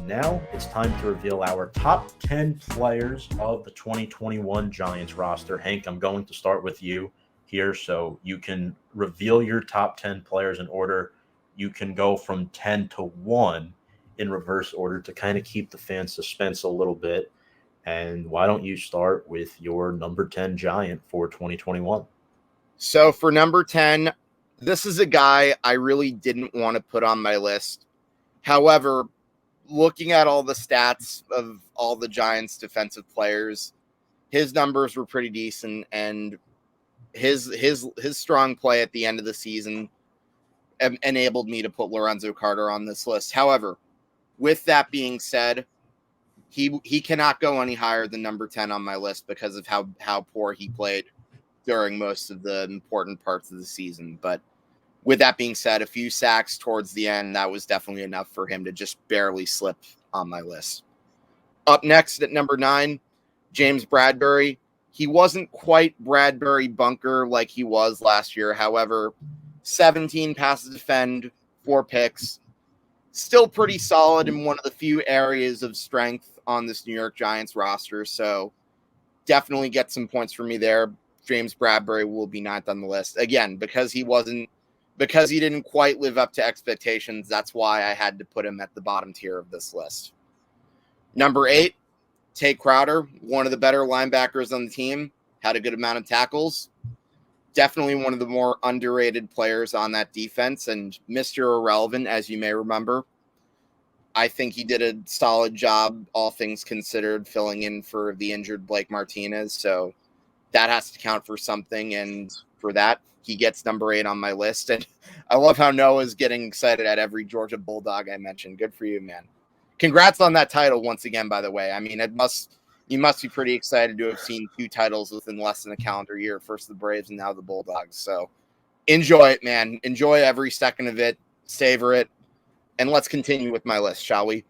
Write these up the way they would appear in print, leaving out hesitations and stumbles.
now it's time to reveal our top 10 players of the 2021 Giants roster. Hank, I'm going to start with you here so you can reveal your top 10 players in order. You can go from 10 to 1 in reverse order to kind of keep the fan suspense a little bit. And why don't you start with your number 10 Giant for 2021? So for number 10, this is a guy I really didn't want to put on my list. However, looking at all the stats of all the Giants defensive players, his numbers were pretty decent, and his strong play at the end of the season enabled me to put Lorenzo Carter on this list. However, with that being said, he cannot go any higher than number 10 on my list because of how poor he played during most of the important parts of the season. But with that being said, a few sacks towards the end, that was definitely enough for him to just barely slip on my list. Up next at number 9, James Bradberry. He wasn't quite Bradberry bunker like he was last year. However, 17 passes defend, 4 picks. Still pretty solid in one of the few areas of strength on this New York Giants roster. So definitely get some points for me there. James Bradberry will be 9th on the list. Again, because he didn't quite live up to expectations, that's why I had to put him at the bottom tier of this list. Number 8, Tae Crowder, one of the better linebackers on the team, had a good amount of tackles. Definitely one of the more underrated players on that defense, and Mr. Irrelevant, as you may remember. I think he did a solid job, all things considered, filling in for the injured Blake Martinez, so that has to count for something, and for that, he gets number 8 on my list. And I love how Noah's getting excited at every Georgia Bulldog I mentioned. Good for you, man. Congrats on that title once again, by the way. I mean, you must be pretty excited to have seen 2 titles within less than a calendar year. First the Braves and now the Bulldogs. So enjoy it, man. Enjoy every second of it. Savor it. And let's continue with my list, shall we?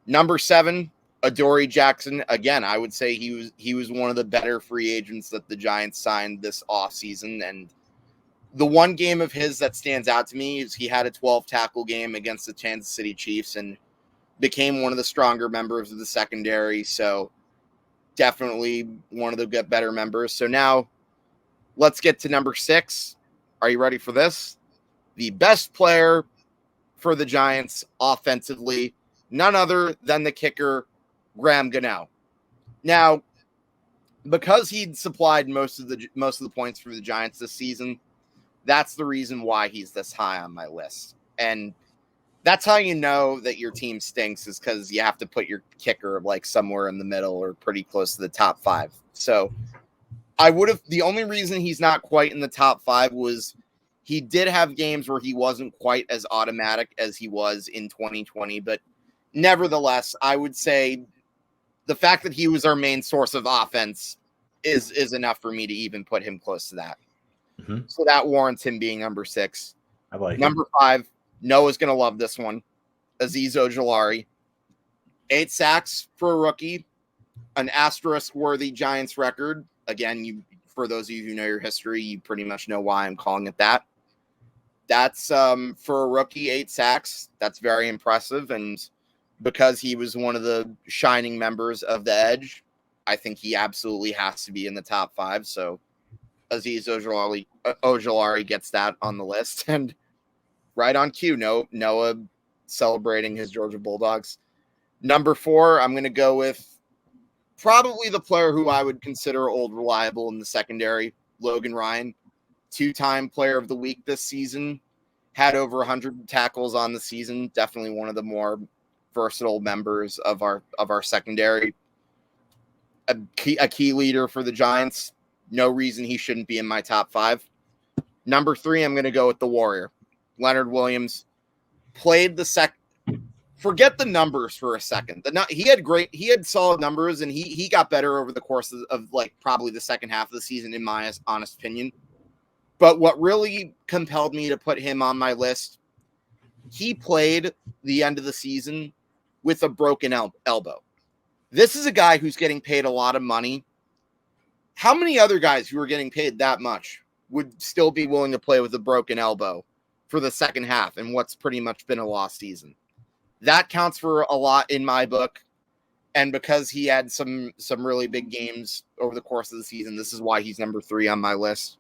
Number 7, Adoree Jackson. Again, I would say he was one of the better free agents that the Giants signed this offseason. And the one game of his that stands out to me is he had a 12-tackle game against the Kansas City Chiefs and became one of the stronger members of the secondary. So definitely one of the better members. So now let's get to number 6. Are you ready for this? The best player for the Giants offensively, none other than the kicker, Graham Gano. Now, because he'd supplied most of the points for the Giants this season, that's the reason why he's this high on my list. And that's how you know that your team stinks, is because you have to put your kicker like somewhere in the middle or pretty close to the top 5. So the only reason he's not quite in the top 5 was he did have games where he wasn't quite as automatic as he was in 2020. But nevertheless, I would say the fact that he was our main source of offense is enough for me to even put him close to that. Mm-hmm. So that warrants him being number 6. I like number 5. Noah's going to love this one. Azeez Ojulari. 8 sacks for a rookie. An asterisk-worthy Giants record. Again, for those of you who know your history, you pretty much know why I'm calling it that. That's, for a rookie, 8 sacks. That's very impressive. And because he was one of the shining members of the Edge, I think he absolutely has to be in the top 5. So Azeez Ojulari gets that on the list. And right on cue, Noah celebrating his Georgia Bulldogs. Number 4, I'm going to go with probably the player who I would consider old reliable in the secondary, Logan Ryan. 2-time player of the week this season. Had over 100 tackles on the season. Definitely one of the more versatile members of our secondary. A key leader for the Giants. No reason he shouldn't be in my top 5. Number 3, I'm going to go with the Warrior. Leonard Williams played forget the numbers for a second. He had solid numbers, and he got better over the course of like probably the second half of the season, in my honest opinion. But what really compelled me to put him on my list, he played the end of the season with a broken elbow. This is a guy who's getting paid a lot of money. How many other guys who are getting paid that much would still be willing to play with a broken elbow for the second half and what's pretty much been a lost season? That counts for a lot in my book. And because he had some really big games over the course of the season, this is why he's number 3 on my list.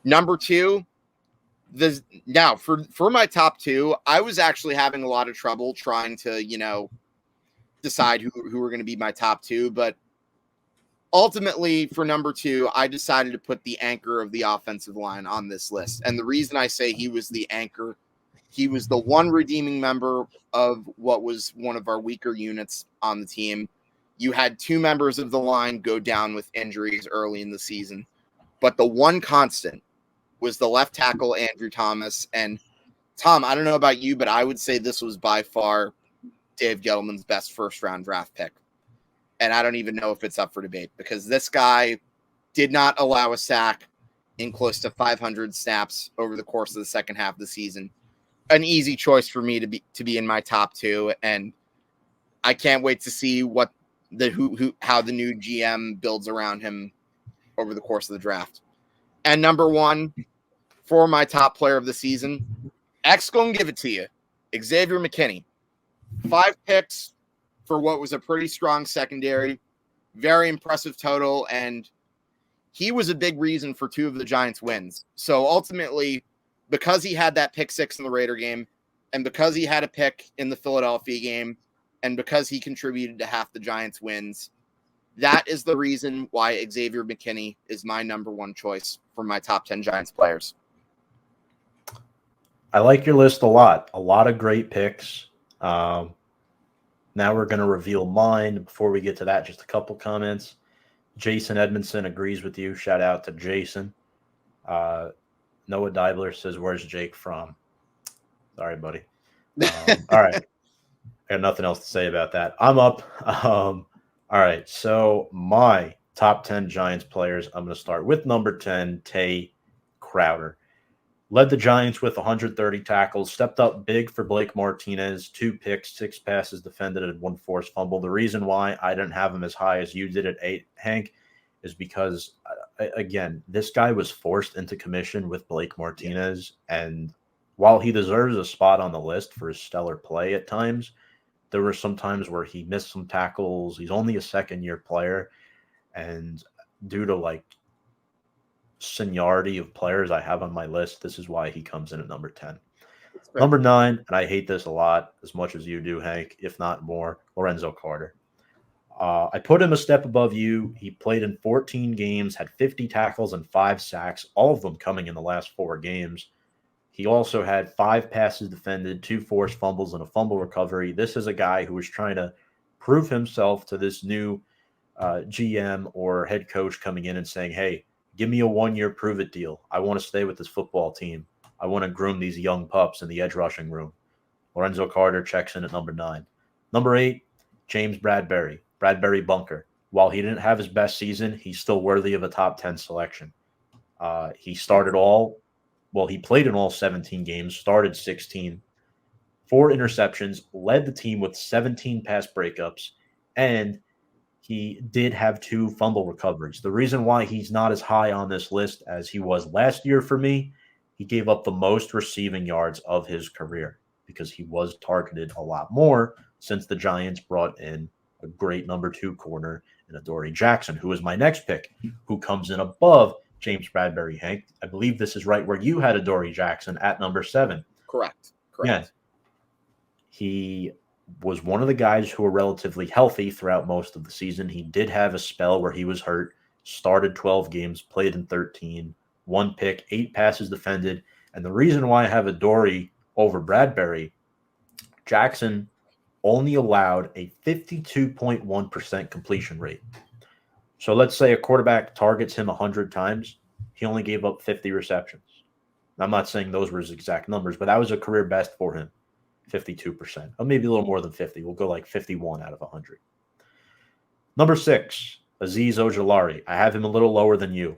Number 2, now for my top 2, I was actually having a lot of trouble trying to, decide who were going to be my top 2. But ultimately, for number 2, I decided to put the anchor of the offensive line on this list. And the reason I say he was the anchor, he was the one redeeming member of what was one of our weaker units on the team. You had 2 members of the line go down with injuries early in the season, but the one constant was the left tackle, Andrew Thomas. And Tom, I don't know about you, but I would say this was by far Dave Gettleman's best first-round draft pick. And I don't even know if it's up for debate, because this guy did not allow a sack in close to 500 snaps over the course of the second half of the season. An easy choice for me to be in my top 2, and I can't wait to see what how the new GM builds around him over the course of the draft. And number 1 for my top player of the season, X gonna give it to you, Xavier McKinney. 5 picks for what was a pretty strong secondary, very impressive total, and he was a big reason for 2 of the Giants' wins. So ultimately, because he had that pick 6 in the Raider game, and because he had a pick in the Philadelphia game, and because he contributed to half the Giants' wins, that is the reason why Xavier McKinney is my number 1 choice for my top 10 Giants players. I like your list a lot. A lot of great picks. Now we're going to reveal mine. Before we get to that, just a couple comments. Jason Edmondson agrees with you. Shout out to Jason. Noah Deibler says, "Where's Jake from?" Sorry, buddy. All right. I got nothing else to say about that. I'm up. All right. So my top 10 Giants players, I'm going to start with number 10, Tae Crowder. Led the Giants with 130 tackles, stepped up big for Blake Martinez, 2 picks, 6 passes defended, and 1 forced fumble. The reason why I didn't have him as high as you did at 8, Hank, is because, again, this guy was forced into commission with Blake Martinez. And while he deserves a spot on the list for his stellar play at times, there were some times where he missed some tackles. He's only a second-year player. And due to, seniority of players I have on my list, this is why he comes in at number 10. Number 9, and I hate this a lot, as much as you do, Hank, if not more, Lorenzo Carter. I put him a step above you. He played in 14 games, had 50 tackles and 5 sacks, all of them coming in the last 4 games. He also had 5 passes defended, 2 forced fumbles, and a fumble recovery. This is a guy who was trying to prove himself to this new GM or head coach coming in and saying, hey, give me a 1-year prove-it deal. I want to stay with this football team. I want to groom these young pups in the edge rushing room. Lorenzo Carter checks in at number 9. Number 8, James Bradberry. Bradberry bunker. While he didn't have his best season, he's still worthy of a top 10 selection. He played in all 17 games, started 16, 4 interceptions, led the team with 17 pass breakups, and he did have 2 fumble recoveries. The reason why he's not as high on this list as he was last year for me, he gave up the most receiving yards of his career because he was targeted a lot more since the Giants brought in a great number 2 corner in Adoree Jackson, who is my next pick, who comes in above James Bradberry. Hank, I believe this is right where you had Adoree Jackson at number 7. Correct. Yeah. He was one of the guys who were relatively healthy throughout most of the season. He did have a spell where he was hurt, started 12 games, played in 13, 1 pick, 8 passes defended. And the reason why I have Adoree over Bradberry, Jackson only allowed a 52.1% completion rate. So let's say a quarterback targets him 100 times. He only gave up 50 receptions. I'm not saying those were his exact numbers, but that was a career best for him. 52%, or maybe a little more than 50. We'll go like 51 out of 100. Number 6, Azeez Ojulari. I have him a little lower than you.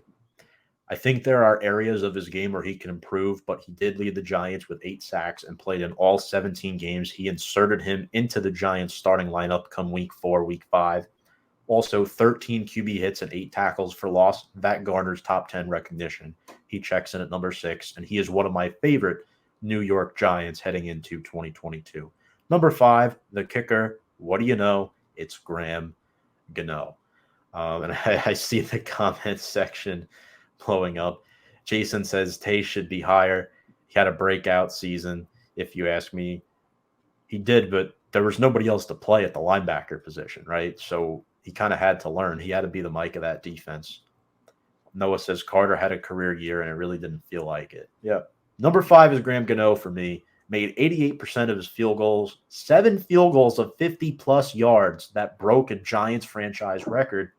I think there are areas of his game where he can improve, but he did lead the Giants with 8 sacks and played in all 17 games. He inserted him into the Giants starting lineup come week 4, week 5. Also 13 QB hits and 8 tackles for loss. That garners top 10 recognition. He checks in at number 6, and he is one of my favorite New York Giants heading into 2022. Number 5, the kicker. What do you know? It's Graham Gano. And I see the comments section blowing up. Jason says Tae should be higher. He had a breakout season, if you ask me. He did, but there was nobody else to play at the linebacker position, right? So he kind of had to learn. He had to be the Mike of that defense. Noah says Carter had a career year, and it really didn't feel like it. Yeah. Number 5 is Graham Gano for me. Made 88% of his field goals, 7 field goals of 50-plus yards that broke a Giants franchise record,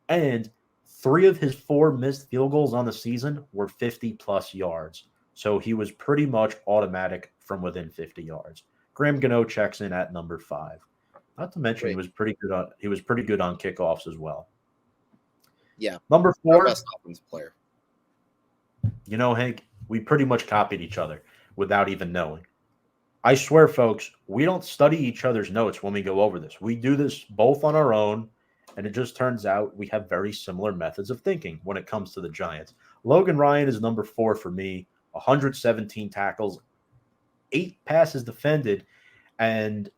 and 3 of his 4 missed field goals on the season were 50-plus yards. So he was pretty much automatic from within 50 yards. Graham Gano checks in at number 5. Not to mention he was pretty good on kickoffs as well. Yeah. Number 4, best offensive player. You know, Hank, we pretty much copied each other without even knowing. I swear, folks, we don't study each other's notes when we go over this. We do this both on our own, and it just turns out we have very similar methods of thinking when it comes to the Giants. Logan Ryan is number 4 for me, 117 tackles, 8 passes defended, and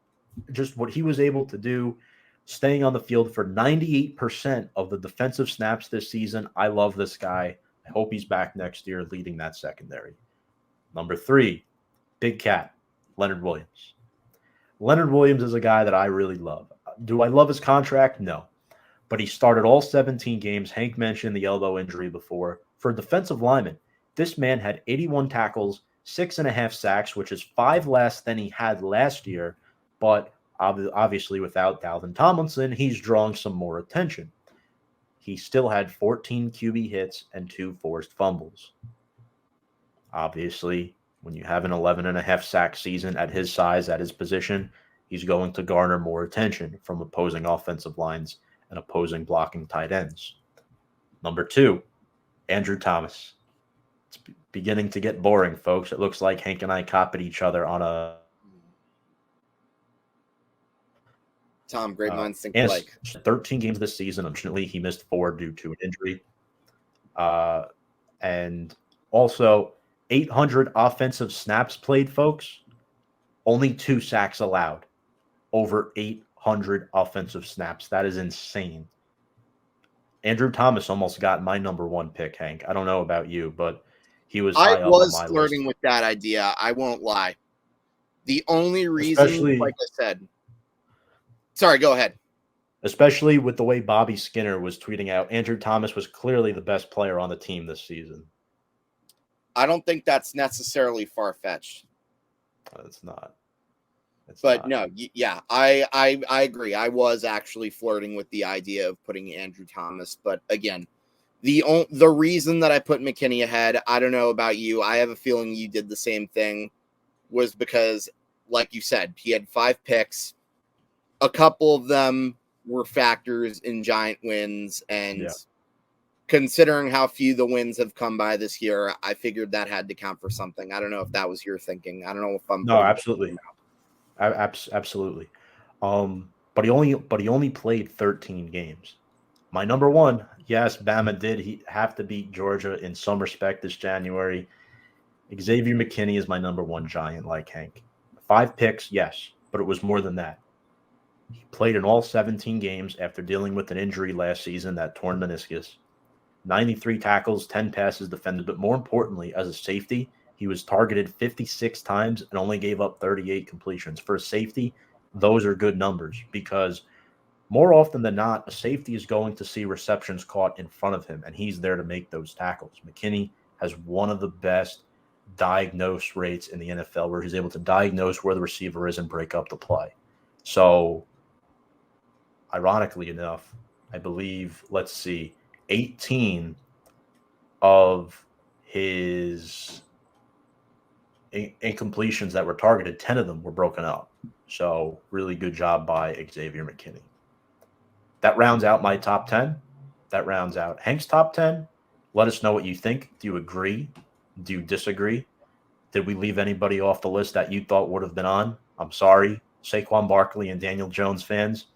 just what he was able to do, staying on the field for 98% of the defensive snaps this season. I love this guy. I hope he's back next year leading that secondary. Number 3, Big Cat, Leonard Williams. Leonard Williams is a guy that I really love. Do I love his contract? No. But he started all 17 games. Hank mentioned the elbow injury before. For a defensive lineman, this man had 81 tackles, 6.5 sacks, which is 5 less than he had last year. But obviously without Dalvin Tomlinson, he's drawing some more attention. He still had 14 QB hits and 2 forced fumbles. Obviously, when you have an 11.5 sack season at his size, at his position, he's going to garner more attention from opposing offensive lines and opposing blocking tight ends. Number 2, Andrew Thomas. It's beginning to get boring, folks. It looks like Hank and I copied each other on a Tom, great minds think alike. 13 games this season. Unfortunately, he missed 4 due to an injury. And also 800 offensive snaps played, folks. Only 2 sacks allowed. Over 800 offensive snaps. That is insane. Andrew Thomas almost got my number 1 pick, Hank. I don't know about you, but he was high up on my list. I was flirting with that idea. I won't lie. The only reason, like I said, sorry, go ahead. Especially with the way Bobby Skinner was tweeting out, Andrew Thomas was clearly the best player on the team this season. I don't think that's necessarily far-fetched. It's not. No, yeah, I agree. I was actually flirting with the idea of putting Andrew Thomas, but again, the reason that I put McKinney ahead, I don't know about you, I have a feeling you did the same thing, was because, like you said, he had 5 picks. A couple of them were factors in Giant wins, and considering how few the wins have come by this year, I figured that had to count for something. I don't know if that was your thinking. I don't know if I'm no, absolutely, absolutely. But he only played 13 games. My number 1, yes, Bama did have to beat Georgia in some respect this January. Xavier McKinney is my number 1 Giant, like Hank. 5 picks, yes, but it was more than that. He played in all 17 games after dealing with an injury last season, that torn meniscus. 93 tackles, 10 passes defended, but more importantly, as a safety, he was targeted 56 times and only gave up 38 completions. For a safety, those are good numbers because more often than not, a safety is going to see receptions caught in front of him, and he's there to make those tackles. McKinney has one of the best diagnose rates in the NFL where he's able to diagnose where the receiver is and break up the play. So, ironically enough, I believe, 18 of his incompletions that were targeted, 10 of them were broken up. So really good job by Xavier McKinney. That rounds out my top 10. That rounds out Hank's top 10. Let us know what you think. Do you agree? Do you disagree? Did we leave anybody off the list that you thought would have been on? I'm sorry. Saquon Barkley and Daniel Jones fans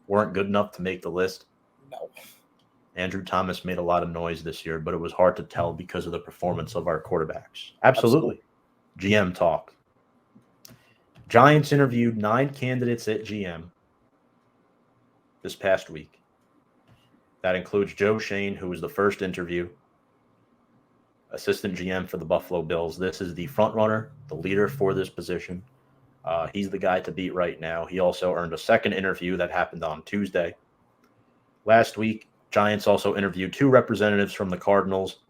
weren't good enough to make the list. No. Andrew Thomas made a lot of noise this year, but it was hard to tell because of the performance of our quarterbacks. Absolutely. GM talk. Giants interviewed 9 candidates at GM this past week. That includes Joe Schoen, who was the first interview, assistant GM for the Buffalo Bills. This is the front runner, the leader for this position. He's the guy to beat right now. He also earned a second interview that happened on Tuesday. Last week, Giants also interviewed 2 representatives from the Cardinals.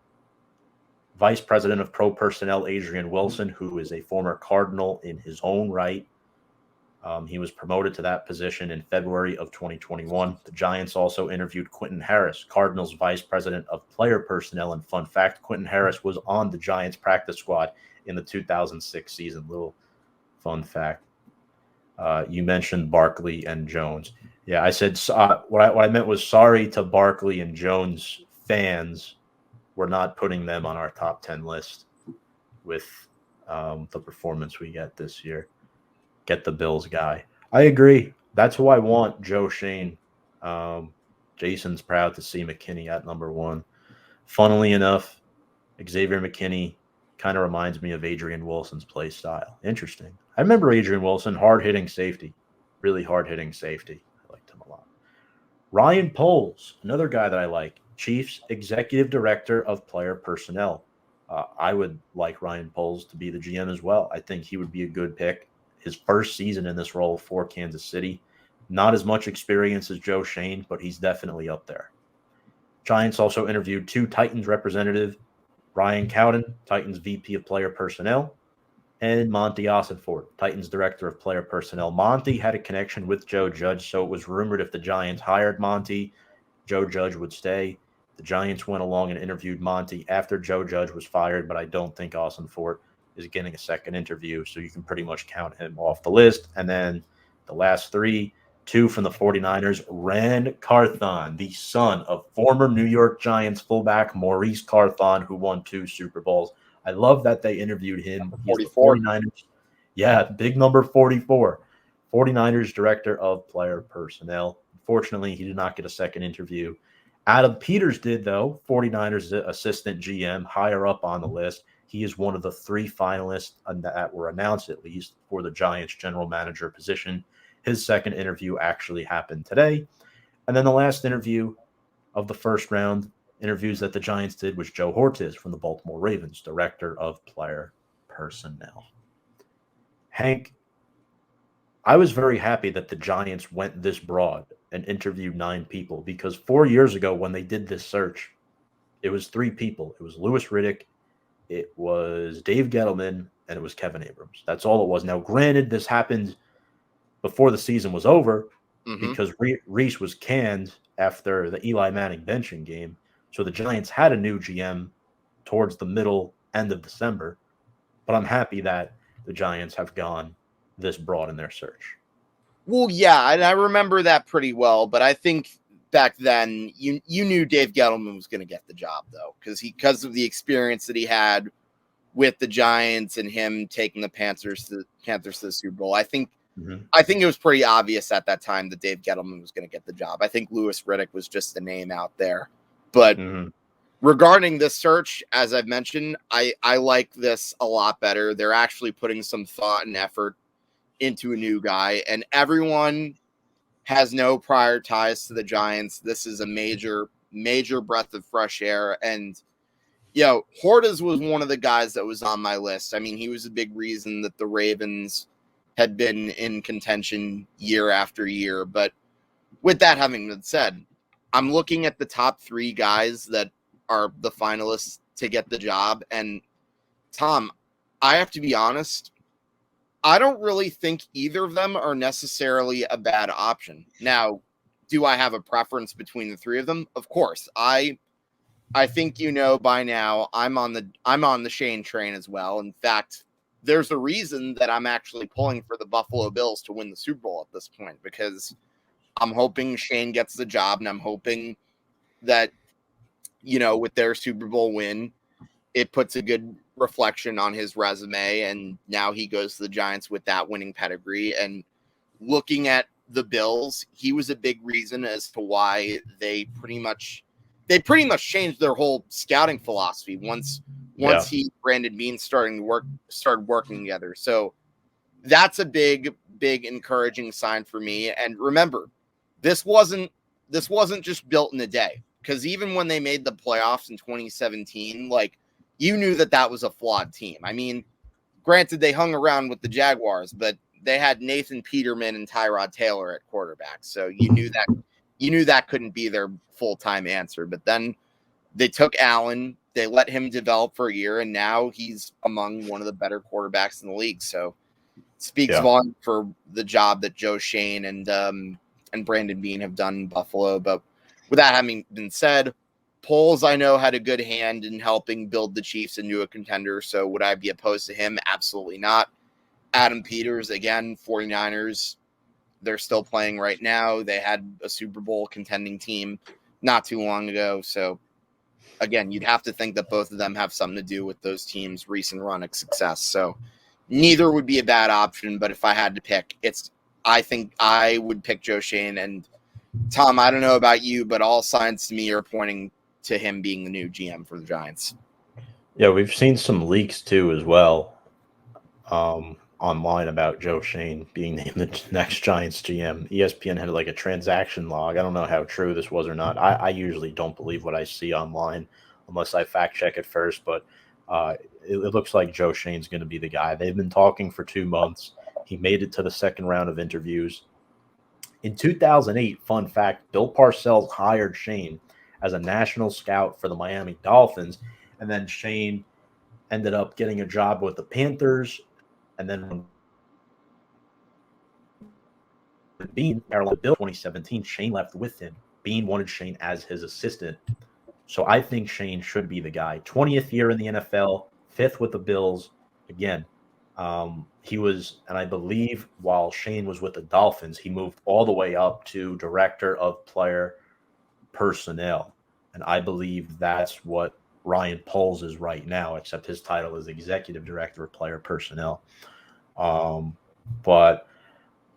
Vice President of Pro Personnel, Adrian Wilson, who is a former Cardinal in his own right. He was promoted to that position in February of 2021. The Giants also interviewed Quentin Harris, Cardinals Vice President of Player Personnel. And fun fact, Quentin Harris was on the Giants practice squad in the 2006 season. Little fun fact. You mentioned Barkley and Jones. Yeah, I said what I meant was sorry to Barkley and Jones fans. We're not putting them on our top 10 list with the performance we get this year. Get the Bills guy. I agree. That's who I want, Joe Schoen. Jason's proud to see McKinney at number 1. Funnily enough, Xavier McKinney kind of reminds me of Adrian Wilson's play style. Interesting. I remember Adrian Wilson, hard-hitting safety. Really hard-hitting safety. I liked him a lot. Ryan Poles, another guy that I like. Chiefs Executive Director of Player Personnel. I would like Ryan Poles to be the GM as well. I think he would be a good pick. His first season in this role for Kansas City. Not as much experience as Joe Schoen, but he's definitely up there. Giants also interviewed 2 Titans representatives, Ryan Cowden, Titans VP of Player Personnel, and Monty Ossenfort, Titans Director of Player Personnel. Monty had a connection with Joe Judge, so it was rumored if the Giants hired Monty, Joe Judge would stay. The Giants went along and interviewed Monty after Joe Judge was fired, but I don't think Ossenfort is getting a second interview, so you can pretty much count him off the list. And then the last 3, 2 from the 49ers, Ran Carthon, the son of former New York Giants fullback Maurice Carthon, who won 2 Super Bowls. I love that they interviewed him. He's the 49ers. Yeah, big number 44. 49ers Director of Player Personnel. Unfortunately, he did not get a second interview. Adam Peters did, though, 49ers assistant GM, higher up on the list. He is one of the 3 finalists that were announced, at least, for the Giants general manager position. His second interview actually happened today. And then the last interview of the first round interviews that the Giants did was Joe Hortiz from the Baltimore Ravens, Director of Player Personnel. Hank, I was very happy that the Giants went this broad and interviewed 9 people, because 4 years ago when they did this search, it was 3 people. It was Louis Riddick, it was Dave Gettleman, and it was Kevin Abrams. That's all it was. Now, granted, this happened before the season was over because Reese was canned after the Eli Manning benching game. So the Giants had a new GM towards the middle end of December. But I'm happy that the Giants have gone this broad in their search. Well, yeah, and I remember that pretty well. But I think back then you knew Dave Gettleman was going to get the job, though, because of the experience that he had with the Giants and him taking the Panthers to the Super Bowl. I think it was pretty obvious at that time that Dave Gettleman was going to get the job. I think Louis Riddick was just the name out there. But regarding this search, as I've mentioned, I like this a lot better. They're actually putting some thought and effort into a new guy, and everyone has no prior ties to the Giants. This is a major breath of fresh air. And, Hortiz was one of the guys that was on my list. I mean, he was a big reason that the Ravens had been in contention year after year. But with that having been said, I'm looking at the top 3 guys that are the finalists to get the job. And Tom, I have to be honest, I don't really think either of them are necessarily a bad option. Now, do I have a preference between the 3 of them? Of course. I think by now I'm on the Schoen train as well. In fact, there's a reason that I'm actually pulling for the Buffalo Bills to win the Super Bowl at this point, because I'm hoping Schoen gets the job, and I'm hoping that, with their Super Bowl win, it puts a good reflection on his resume, and now he goes to the Giants with that winning pedigree. And looking at the Bills, he was a big reason as to why they pretty much changed their whole scouting philosophy once he, Brandon Beane started working together. So that's a big encouraging sign for me. And remember, this wasn't just built in a day, because even when they made the playoffs in 2017, like, you knew that was a flawed team. I mean, granted, they hung around with the Jaguars, but they had Nathan Peterman and Tyrod Taylor at quarterback, so you knew that couldn't be their full-time answer. But then they took Allen, they let him develop for a year, and now he's among one of the better quarterbacks in the league. So it speaks volume for the job that Joe Schoen and Brandon Beane have done in Buffalo. But with that having been said, Poles, I know, had a good hand in helping build the Chiefs into a contender. So would I be opposed to him? Absolutely not. Adam Peters, again, 49ers, they're still playing right now. They had a Super Bowl contending team not too long ago. So, again, you'd have to think that both of them have something to do with those teams' recent run of success. So neither would be a bad option. But if I had to pick, I think I would pick Joe Schoen. And, Tom, I don't know about you, but all signs to me are pointing to him being the new GM for the Giants. Yeah, we've seen some leaks, too, as well. Online about Joe Schoen being named the next Giants GM. ESPN had like a transaction log. I don't know how true this was or not. I usually don't believe what I see online unless I fact check it first, but it looks like Joe Schoen's going to be the guy. They've been talking for 2 months. He made it to the second round of interviews. In 2008, fun fact, Bill Parcells hired Schoen as a national scout for the Miami Dolphins, and then Schoen ended up getting a job with the Panthers. And then when Beane, Carolina Bill 2017, Schoen left with him. Beane wanted Schoen as his assistant. So I think Schoen should be the guy. 20th year in the NFL, 5th with the Bills. Again, he was, and I believe while Schoen was with the Dolphins, he moved all the way up to director of player personnel. And I believe that's what Ryan Poles is right now, except his title is executive director of player personnel. But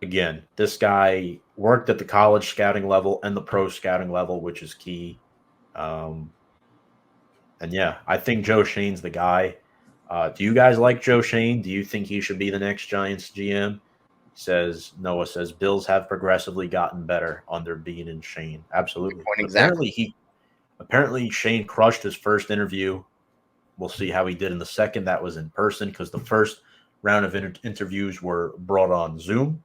again, this guy worked at the college scouting level and the pro scouting level, which is key. And yeah, I think Joe Schoen's the guy. Do you guys like Joe Schoen? Do you think he should be the next Giants GM? Noah says Bills have progressively gotten better under Beane and Schoen. Absolutely. Exactly. Apparently Schoen crushed his first interview. We'll see how he did in the second. That was in person, because the first round of interviews were brought on Zoom.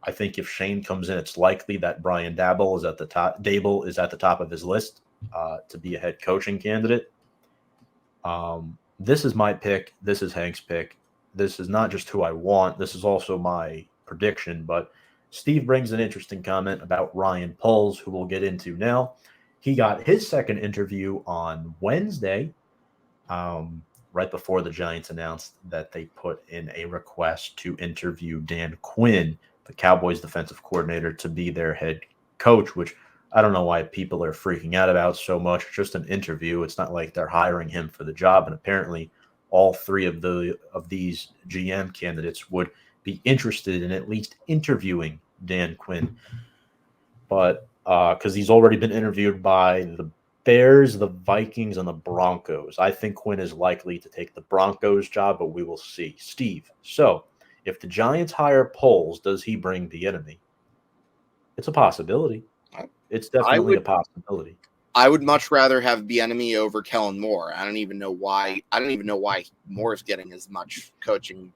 I think if Schoen comes in, it's likely that Brian Daboll is at the top of his list to be a head coaching candidate. This is my pick. This is Hank's pick. This is not just who I want. This is also my prediction. But Steve brings an interesting comment about Ryan Poles, who we'll get into now. He got his second interview on Wednesday, right before the Giants announced that they put in a request to interview Dan Quinn, the Cowboys defensive coordinator, to be their head coach, which I don't know why people are freaking out about so much. It's just an interview. It's not like they're hiring him for the job. And apparently all three of these GM candidates would be interested in at least interviewing Dan Quinn. But because he's already been interviewed by the Bears, the Vikings, and the Broncos. I think Quinn is likely to take the Broncos job, but we will see. Steve, so if the Giants hire Poles, does he bring Bieniemy? It's a possibility. It's definitely a possibility. I would much rather have Bieniemy over Kellen Moore. I don't even know why Moore is getting as much coaching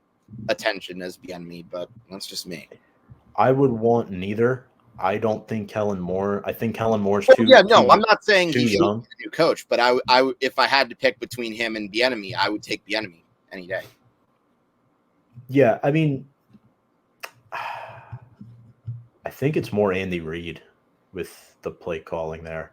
attention as Bieniemy, but that's just me. I would want neither. I don't think Kellen Moore. I think Kellen Moore's I'm not saying he should be the new coach, but I if I had to pick between him and Bieniemy, I would take Bieniemy any day. Yeah, I mean, I think it's more Andy Reid with the play calling there.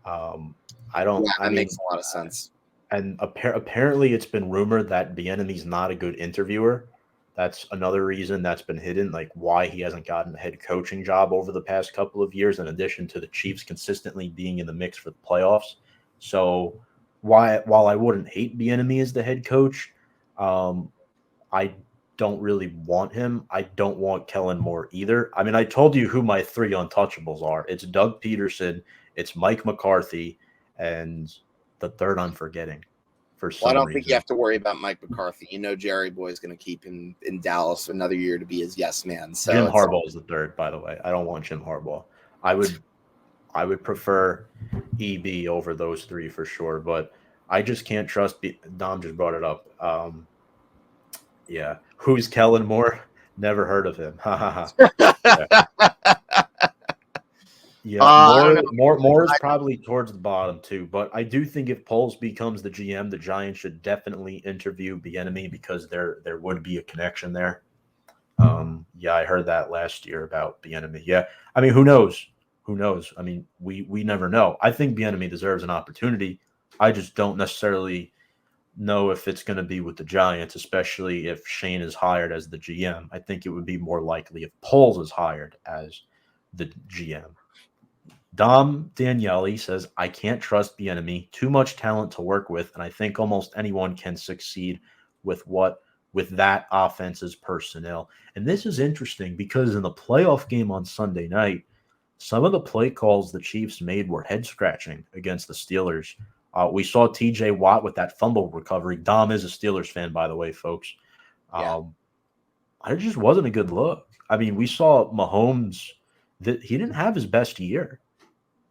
That makes a lot of sense. And apparently, it's been rumored that Bieniemy's not a good interviewer. That's another reason that's been hidden, like why he hasn't gotten a head coaching job over the past couple of years, in addition to the Chiefs consistently being in the mix for the playoffs. So while I wouldn't hate Bieniemy as the head coach, I don't really want him. I don't want Kellen Moore either. I mean, I told you who my three untouchables are. It's Doug Peterson, it's Mike McCarthy, and the third I'm forgetting. for Well, I some don't think you reason. have to worry about Mike McCarthy. Jerry Boy is going to keep him in Dallas another year to be his yes man. So Jim Harbaugh is the third, by the way. I don't want Jim Harbaugh. I would prefer EB over those three for sure, but I just can't trust. Dom just brought it up. Yeah, who's Kellen Moore? Never heard of him. Ha ha ha. Yeah. Yeah, I don't know. Moore is probably towards the bottom too, but I do think if Poles becomes the GM, the Giants should definitely interview Bieniemy because there would be a connection there. Yeah, I heard that last year about Bieniemy. Yeah, I mean, who knows? Who knows? I mean, we never know. I think Bieniemy deserves an opportunity. I just don't necessarily know if it's going to be with the Giants, especially if Shane is hired as the GM. I think it would be more likely if Poles is hired as the GM. Dom Daniele says, I can't trust Bieniemy. Too much talent to work with, and I think almost anyone can succeed with that offense's personnel. And this is interesting because in the playoff game on Sunday night, some of the play calls the Chiefs made were head scratching against the Steelers. We saw TJ Watt with that fumble recovery. Dom is a Steelers fan, by the way, folks. Yeah. It just wasn't a good look. I mean, we saw Mahomes that he didn't have his best year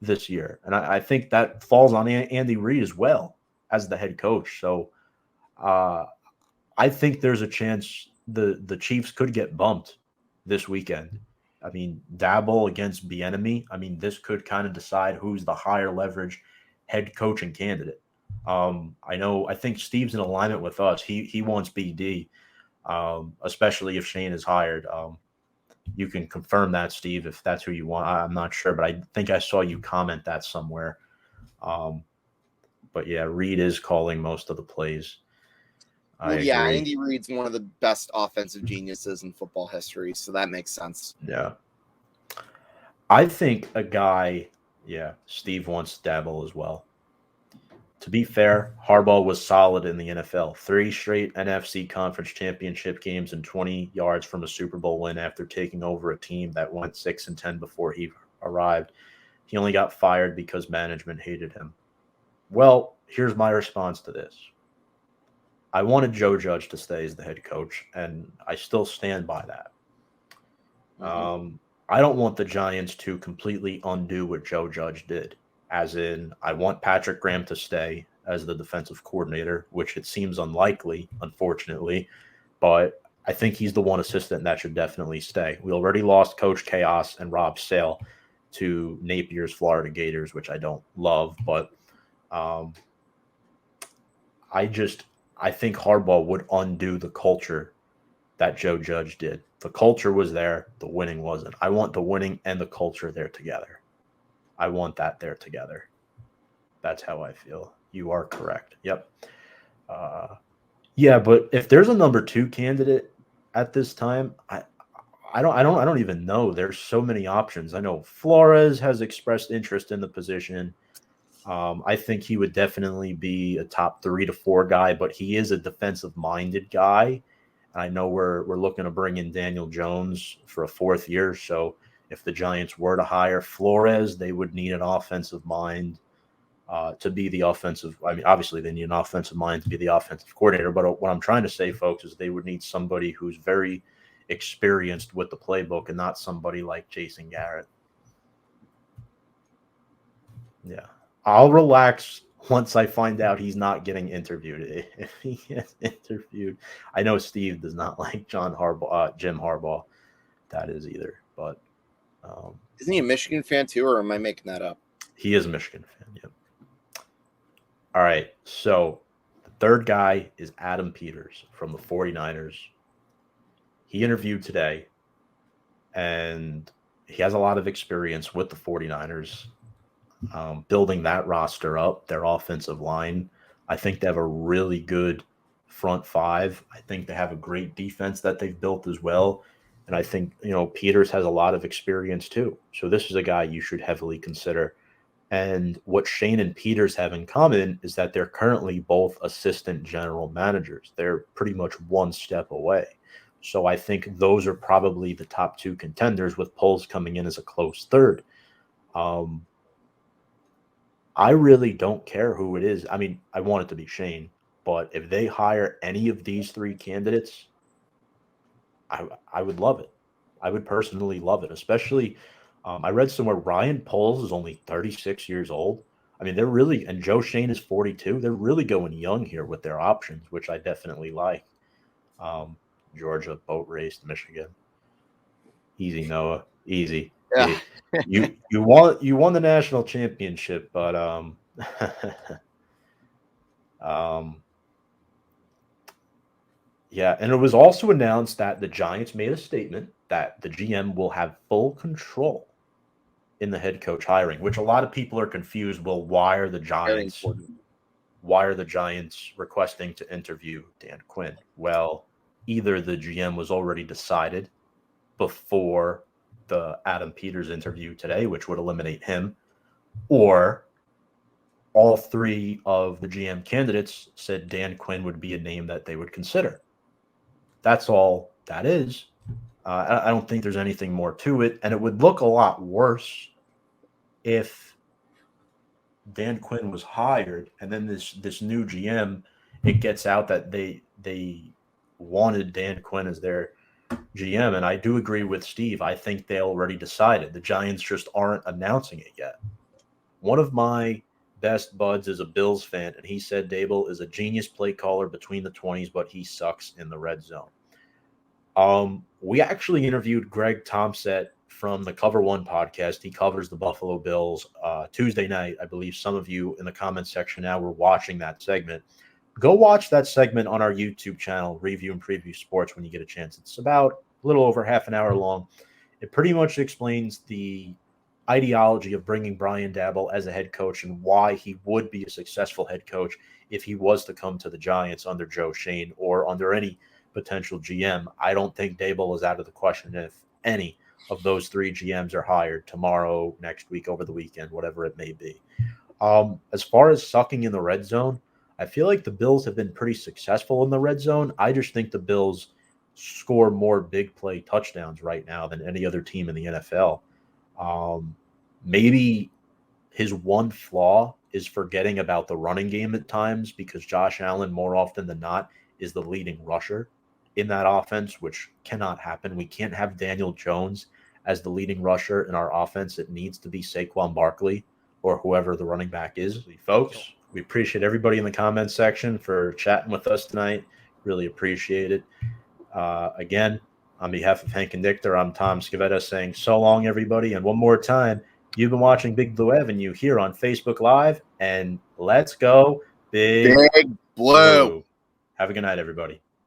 this year. And I think that falls on Andy Reid as well as the head coach. So I think there's a chance the Chiefs could get bumped this weekend. I mean, Dabble against Bieniemy. I mean, this could kind of decide who's the higher leverage head coaching candidate. I think Steve's in alignment with us. He wants BD, especially if Shane is hired. You can confirm that, Steve, if that's who you want. I'm not sure, but I think I saw you comment that somewhere. But yeah, Reed is calling most of the plays. I agree. Andy Reid's one of the best offensive geniuses in football history, so that makes sense. Yeah. I think a guy, Steve wants Dabble as well. To be fair, Harbaugh was solid in the NFL. 3 straight NFC Conference Championship games and 20 yards from a Super Bowl win after taking over a team that went 6-10 before he arrived. He only got fired because management hated him. Well, here's my response to this. I wanted Joe Judge to stay as the head coach, and I still stand by that. Mm-hmm. I don't want the Giants to completely undo what Joe Judge did. As in, I want Patrick Graham to stay as the defensive coordinator, which it seems unlikely, unfortunately. But I think he's the one assistant that should definitely stay. We already lost Coach Chaos and Rob Sale to Napier's Florida Gators, which I don't love. But I think Harbaugh would undo the culture that Joe Judge did. The culture was there. The winning wasn't. I want the winning and the culture there together. I want that there together. That's how I feel. You are correct. Yep. But if there's a number 2 candidate at this time, I don't even know. There's so many options. I know Flores has expressed interest in the position. I think he would definitely be a top 3 to 4 guy, but he is a defensive-minded guy. I know we're looking to bring in Daniel Jones for a 4th year, so if the Giants were to hire Flores, they would need an offensive mind to be the offensive. I mean, obviously, they need an offensive mind to be the offensive coordinator. But what I'm trying to say, folks, is they would need somebody who's very experienced with the playbook and not somebody like Jason Garrett. Yeah. I'll relax once I find out he's not getting interviewed. If he gets interviewed, I know Steve does not like Jim Harbaugh. That is either, but. Isn't he a Michigan fan too, or am I making that up? He is a Michigan fan, yep. All right, so the third guy is Adam Peters from the 49ers. He interviewed today, and he has a lot of experience with the 49ers, building that roster up, their offensive line. I think they have a really good front 5. I think they have a great defense that they've built as well. And I think, Peters has a lot of experience too. So this is a guy you should heavily consider. And what Shane and Peters have in common is that they're currently both assistant general managers. They're pretty much one step away. So I think those are probably the top 2 contenders, with Poles coming in as a close third. I really don't care who it is. I mean, I want it to be Shane, But if they hire any of these three candidates, I would love it. I would personally love it, especially I read somewhere Ryan Poles is only 36 years old. I mean, they're really, and Joe Schoen is 42. They're really going young here with their options, which I definitely like. Georgia, boat race, Michigan. Easy, Noah. Easy. Yeah. You won the national championship, but yeah, and it was also announced that the Giants made a statement that the GM will have full control in the head coach hiring, which a lot of people are confused. Well, why are the Giants requesting to interview Dan Quinn? Well, either the GM was already decided before the Adam Peters interview today, which would eliminate him, or all three of the GM candidates said Dan Quinn would be a name that they would consider. That's all that is. I don't think there's anything more to it, and it would look a lot worse if Dan Quinn was hired and then this new GM, it gets out that they wanted Dan Quinn as their GM, and I do agree with Steve. I think they already decided. The Giants just aren't announcing it yet. One of my best buds is a Bills fan, and he said Dable is a genius play caller between the 20s, but he sucks in the red zone. We actually interviewed Greg Tomset from the Cover One podcast. He covers the Buffalo Bills Tuesday night. I believe some of you in the comments section now were watching that segment. Go watch that segment on our YouTube channel, Review and Preview Sports, when you get a chance. It's about a little over half an hour long. It pretty much explains the ideology of bringing Brian Daboll as a head coach and why he would be a successful head coach if he was to come to the Giants under Joe Schoen or under any potential GM. I don't think Daboll is out of the question if any of those three GMs are hired tomorrow, next week, over the weekend, whatever it may be. As far as sucking in the red zone, I feel like the Bills have been pretty successful in the red zone. I just think the Bills score more big play touchdowns right now than any other team in the NFL. Maybe his one flaw is forgetting about the running game at times, because Josh Allen, more often than not, is the leading rusher in that offense, which cannot happen. We can't have Daniel Jones as the leading rusher in our offense. It needs to be Saquon Barkley or whoever the running back is. Folks, we appreciate everybody in the comments section for chatting with us tonight. Really appreciate it. Again, on behalf of Hank and Victor, I'm Tom Scavetta saying so long, everybody. And one more time, you've been watching Big Blue Avenue here on Facebook Live, and let's go Big Blue. Have a good night, everybody.